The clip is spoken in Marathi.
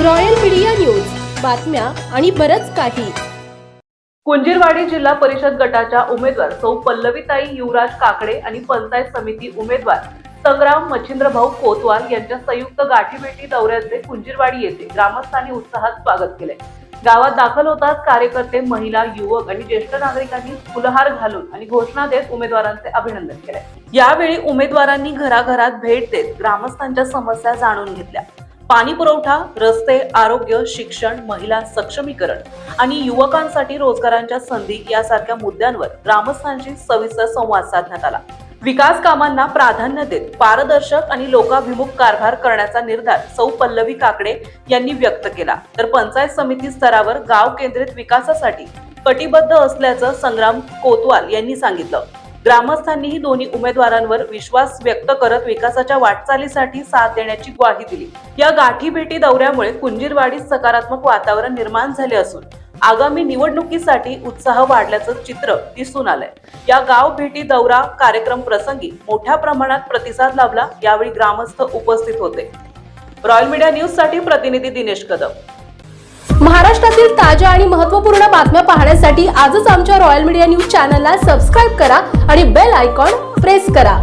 रॉयल मीडिया न्यूज, बातम्या आणि बरंच काही. कुंजीरवाडी जिल्हा परिषद गटाच्या उमेदवार सौ पल्लवीताई युवराज काकडे आणि पंचायत समिती उमेदवार संग्राम मच्छिंद्रभाऊ कोतवाल यांच्या संयुक्त गाठीभेटी दौऱ्याचे कुंजीरवाडी येथे ग्रामस्थांनी उत्साहात स्वागत केले. गावात दाखल होताच कार्यकर्ते, महिला, युवक आणि ज्येष्ठ नागरिकांनी फुलहार घालून आणि घोषणा देत उमेदवारांचे अभिनंदन केले. यावेळी उमेदवारांनी घराघरात भेट देत ग्रामस्थांच्या समस्या जाणून घेतल्या. पाणी पुरवठा, रस्ते, आरोग्य, शिक्षण, महिला सक्षमीकरण आणि युवकांसाठी रोजगारांच्या संधी यासारख्या मुद्द्यांवर ग्रामस्थांशी सविस्तर संवाद साधण्यात आला. विकास कामांना प्राधान्य देत पारदर्शक आणि लोकाभिमुख कारभार करण्याचा निर्धार सौ पल्लवी काकडे यांनी व्यक्त केला. तर पंचायत समिती स्तरावर गाव केंद्रित विकासासाठी कटिबद्ध असल्याचं संग्राम कोतवाल यांनी सांगितलं. ग्रामस्थांनीही दोन्ही उमेदवारांवर विश्वास व्यक्त करत विकासाच्या वाटचालीसाठी साथ देण्याची ग्वाही दिली. या गाठीभेटी दौऱ्यामुळे कुंजीरवाडीत सकारात्मक वातावरण निर्माण झाले असून आगामी निवडणुकीसाठी उत्साह वाढल्याचं चित्र दिसून आलंय. या गाव भेटी दौरा कार्यक्रम प्रसंगी मोठ्या प्रमाणात प्रतिसाद लाभला. यावेळी ग्रामस्थ उपस्थित होते. रॉयल मीडिया न्यूज साठी प्रतिनिधी दिनेश कदम. महाराष्ट्रातील ताज्या आणि महत्त्वपूर्ण बातम्या पाहण्यासाठी आजच आमच्या रॉयल मीडिया न्यूज चॅनलला सबस्क्राईब करा आणि बेल आयकॉन प्रेस करा.